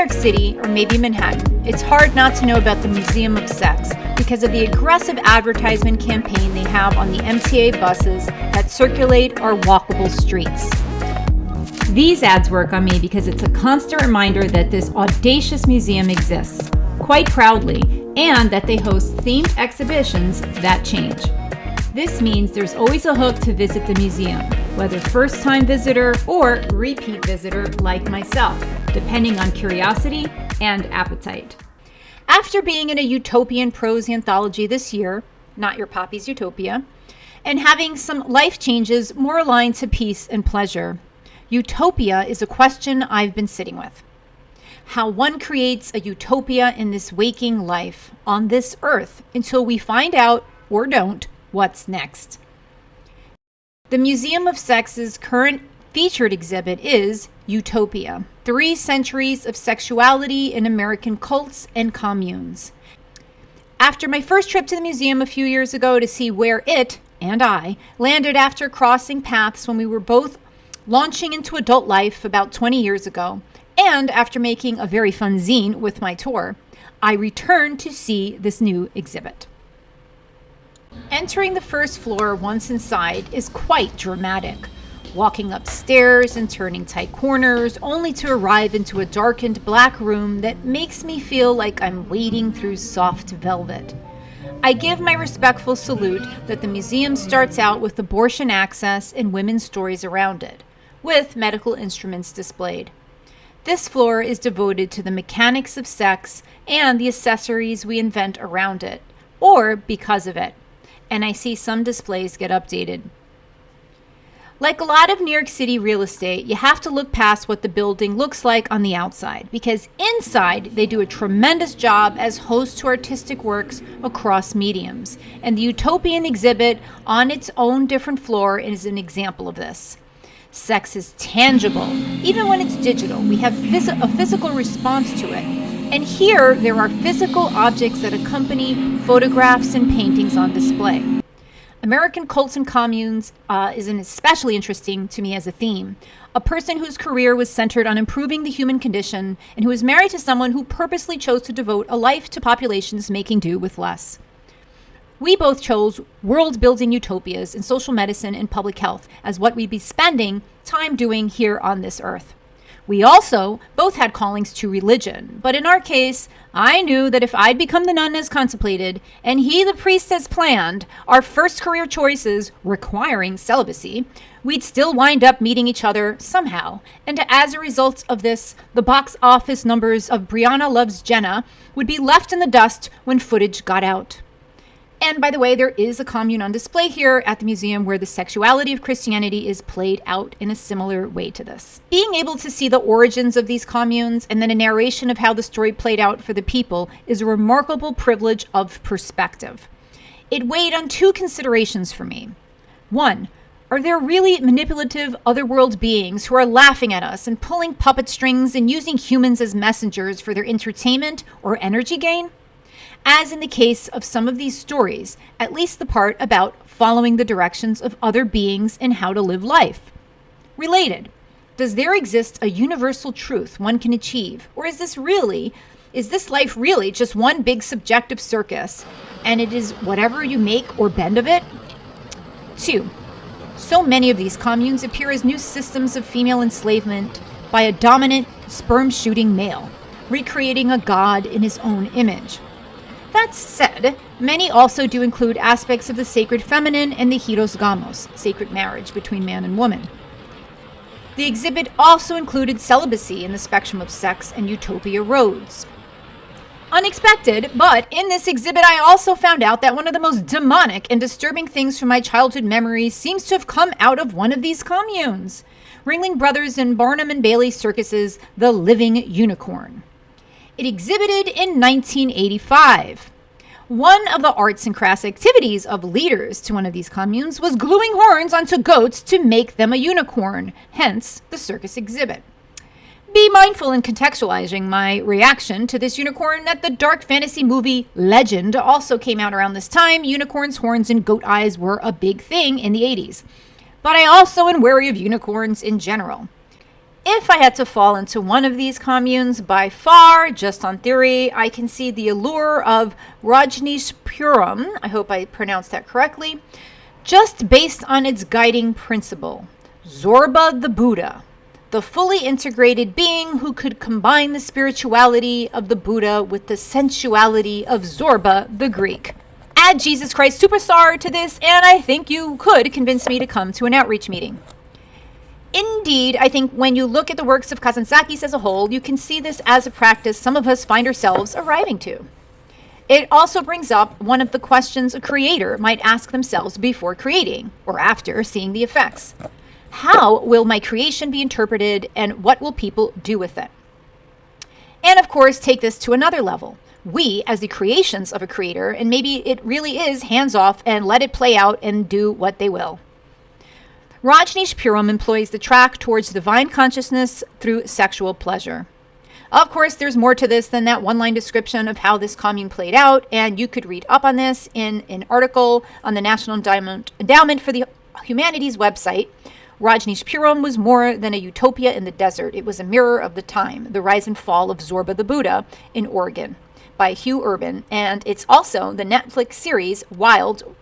York City, or maybe Manhattan, it's hard not to know about the Museum of Sex because of the aggressive advertisement campaign they have on the MTA buses that circulate our walkable streets. These ads work on me because it's a constant reminder that this audacious museum exists, quite proudly, and that they host themed exhibitions that change. This means there's always a hook to visit the museum, whether first-time visitor or repeat visitor like myself, depending on curiosity and appetite. After being in a utopian prose anthology this year, Not Your Poppy's Utopia, and having some life changes more aligned to peace and pleasure, Utopia is a question I've been sitting with. How one creates a utopia in this waking life on this earth until we find out, or don't, what's next. The Museum of Sex's current featured exhibit is Utopia, 3 Centuries of Sexuality in American Cults and Communes. After my first trip to the museum a few years ago to see where it, and I, landed after crossing paths when we were both launching into adult life about 20 years ago, and after making a very fun zine with my tour, I returned to see this new exhibit. Entering the first floor once inside is quite dramatic. Walking upstairs and turning tight corners only to arrive into a darkened black room that makes me feel like I'm wading through soft velvet. I give my respectful salute that the museum starts out with abortion access and women's stories around it, with medical instruments displayed. This floor is devoted to the mechanics of sex and the accessories we invent around it, or because of it. And I see some displays get updated. Like a lot of New York City real estate, you have to look past what the building looks like on the outside, because inside they do a tremendous job as hosts to artistic works across mediums. And the Utopian exhibit on its own different floor is an example of this. Sex is tangible. Even when it's digital, we have a physical response to it. And here, there are physical objects that accompany photographs and paintings on display. American Cults and Communes is especially interesting to me as a theme. A person whose career was centered on improving the human condition and who is married to someone who purposely chose to devote a life to populations making do with less. We both chose world-building utopias in social medicine and public health as what we'd be spending time doing here on this earth. We also both had callings to religion, but in our case, I knew that if I'd become the nun as contemplated, and he the priest as planned, our first career choices requiring celibacy, we'd still wind up meeting each other somehow. And as a result of this, the box office numbers of Brianna Loves Jenna would be left in the dust when footage got out. And by the way, there is a commune on display here at the museum where the sexuality of Christianity is played out in a similar way to this. Being able to see the origins of these communes and then a narration of how the story played out for the people is a remarkable privilege of perspective. It weighed on 2 considerations for me. 1, are there really manipulative otherworld beings who are laughing at us and pulling puppet strings and using humans as messengers for their entertainment or energy gain? As in the case of some of these stories, at least the part about following the directions of other beings and how to live life. Related, does there exist a universal truth one can achieve, or is this life really just one big subjective circus, and it is whatever you make or bend of it? 2, so many of these communes appear as new systems of female enslavement by a dominant sperm-shooting male, recreating a god in his own image. That said, many also do include aspects of the sacred feminine and the hieros gamos, sacred marriage between man and woman. The exhibit also included celibacy in the spectrum of sex and utopia roads. Unexpected, but in this exhibit I also found out that one of the most demonic and disturbing things from my childhood memories seems to have come out of one of these communes. Ringling Brothers and Barnum and Bailey Circus's The Living Unicorn. It exhibited in 1985. One of the arts and crafts activities of leaders to one of these communes was gluing horns onto goats to make them a unicorn, hence the circus exhibit. Be mindful in contextualizing my reaction to this unicorn that the dark fantasy movie Legend also came out around this time. Unicorns, horns, and goat eyes were a big thing in the 80s. But I also am wary of unicorns in general. If I had to fall into one of these communes, by far, just on theory, I can see the allure of Rajneeshpuram, I hope I pronounced that correctly, just based on its guiding principle, Zorba the Buddha, the fully integrated being who could combine the spirituality of the Buddha with the sensuality of Zorba the Greek. Add Jesus Christ Superstar to this, and I think you could convince me to come to an outreach meeting. Indeed, I think when you look at the works of Kazantzakis as a whole, you can see this as a practice some of us find ourselves arriving to. It also brings up one of the questions a creator might ask themselves before creating, or after seeing the effects. How will my creation be interpreted, and what will people do with it? And of course, take this to another level. We, as the creations of a creator, and maybe it really is hands off and let it play out and do what they will. Rajneeshpuram employs the track towards divine consciousness through sexual pleasure. Of course, there's more to this than that one-line description of how this commune played out, and you could read up on this in an article on the National Endowment for the Humanities website. Rajneeshpuram was more than a utopia in the desert. It was a mirror of the time, the rise and fall of Zorba the Buddha in Oregon by Hugh Urban, and it's also the Netflix series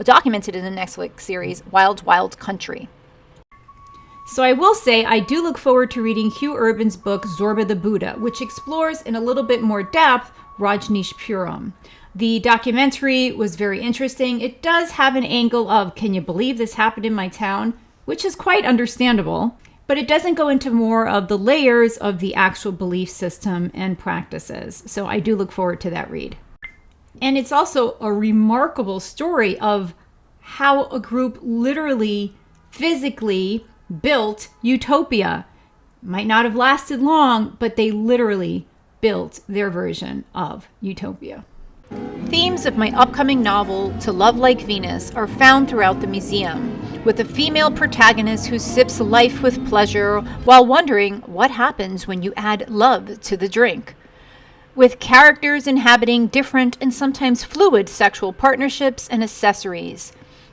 documented in the Netflix series Wild Wild Country. So I will say I do look forward to reading Hugh Urban's book Zorba the Buddha, which explores in a little bit more depth Rajneeshpuram. The documentary was very interesting. It does have an angle of, can you believe this happened in my town? Which is quite understandable, but it doesn't go into more of the layers of the actual belief system and practices. So I do look forward to that read. And it's also a remarkable story of how a group literally, physically built Utopia. Might not have lasted long, but they literally built their version of Utopia. Themes of my upcoming novel, To Love Like Venus, are found throughout the museum, with a female protagonist who sips life with pleasure while wondering what happens when you add love to the drink. With characters inhabiting different and sometimes fluid sexual partnerships and accessories,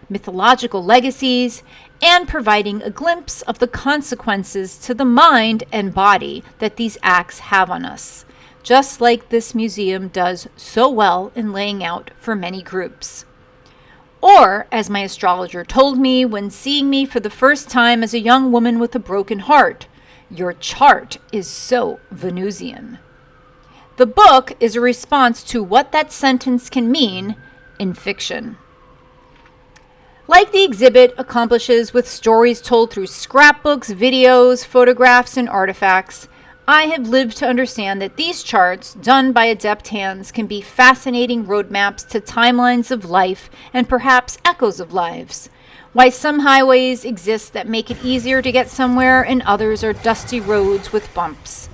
mythological legacies, and providing a glimpse of the consequences to the mind and body that these acts have on us, just like this museum does so well in laying out for many groups. Or, as my astrologer told me when seeing me for the first time as a young woman with a broken heart, your chart is so Venusian. The book is a response to what that sentence can mean in fiction. Like the exhibit accomplishes with stories told through scrapbooks, videos, photographs, and artifacts, I have lived to understand that these charts, done by adept hands, can be fascinating roadmaps to timelines of life and perhaps echoes of lives. Why some highways exist that make it easier to get somewhere and others are dusty roads with bumps.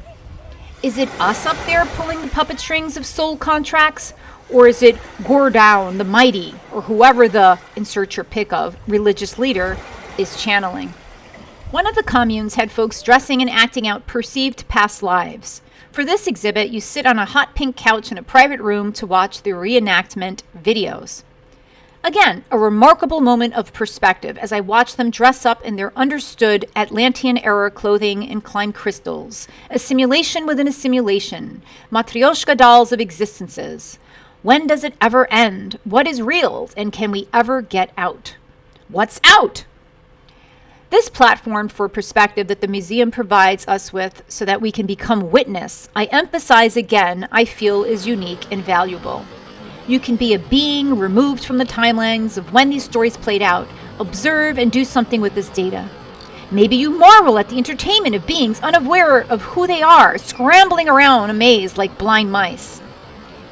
Is it us up there pulling the puppet strings of soul contracts? Or is it Gordown, the mighty, or whoever the, insert your pick of, religious leader is channeling? One of the communes had folks dressing and acting out perceived past lives. For this exhibit, you sit on a hot pink couch in a private room to watch the reenactment videos. Again, a remarkable moment of perspective as I watch them dress up in their understood Atlantean-era clothing and climb crystals, a simulation within a simulation, matryoshka dolls of existences. When does it ever end? What is real? And can we ever get out? What's out? This platform for perspective that the museum provides us with so that we can become witness, I emphasize again, I feel is unique and valuable. You can be a being removed from the timelines of when these stories played out, observe and do something with this data. Maybe you marvel at the entertainment of beings unaware of who they are, scrambling around a maze like blind mice.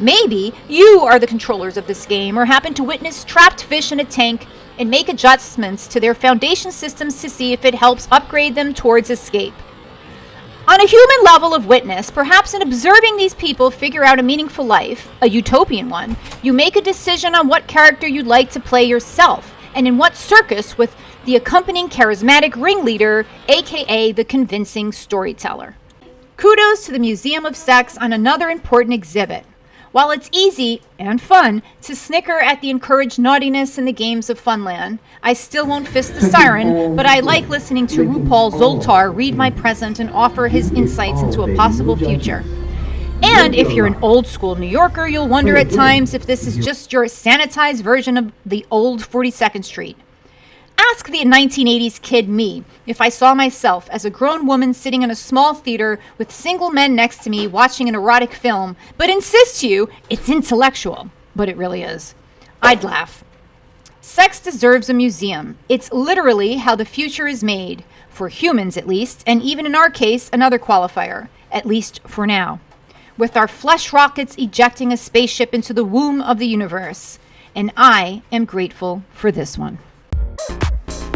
Maybe you are the controllers of this game or happen to witness trapped fish in a tank and make adjustments to their foundation systems to see if it helps upgrade them towards escape. On a human level of witness, perhaps in observing these people figure out a meaningful life, a utopian one, you make a decision on what character you'd like to play yourself and in what circus with the accompanying charismatic ringleader, aka the convincing storyteller. Kudos to the Museum of Sex on another important exhibit. While it's easy and fun to snicker at the encouraged naughtiness in the games of Funland, I still won't fist the siren, but I like listening to RuPaul Zoltar read my present and offer his insights into a possible future. And if you're an old school New Yorker, you'll wonder at times if this is just your sanitized version of the old 42nd Street. Ask the 1980s kid me if I saw myself as a grown woman sitting in a small theater with single men next to me watching an erotic film, but insist to you it's intellectual, but it really is. I'd laugh. Sex deserves a museum. It's literally how the future is made, for humans at least, and even in our case, another qualifier, at least for now. With our flesh rockets ejecting a spaceship into the womb of the universe. And I am grateful for this one.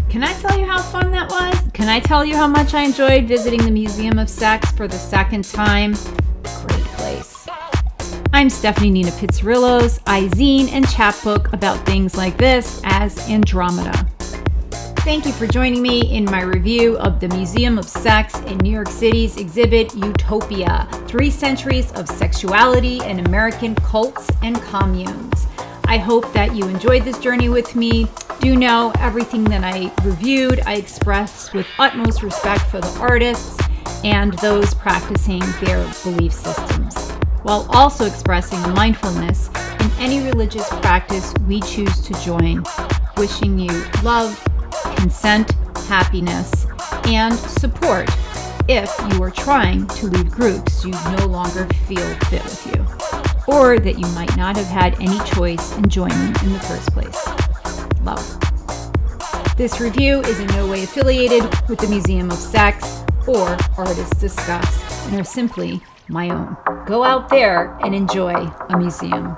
Can I tell you how fun that was? Can I tell you how much I enjoyed visiting the Museum of Sex for the second time? Great place. I'm Stephanie Nina Pizzarillos. I zine and chapbook about things like this as Andromeda. Thank you for joining me in my review of the Museum of Sex in New York City's exhibit Utopia, 3 Centuries of Sexuality and American Cults and Communes. I hope that you enjoyed this journey with me. Do know everything that I reviewed, I expressed with utmost respect for the artists and those practicing their belief systems, while also expressing mindfulness in any religious practice we choose to join. Wishing you love, consent, happiness, and support if you are trying to leave groups you no longer feel fit with you, or that you might not have had any choice in joining in the first place. Love. This review is in no way affiliated with the Museum of Sex or Artists Discuss, and are simply my own. Go out there and enjoy a museum.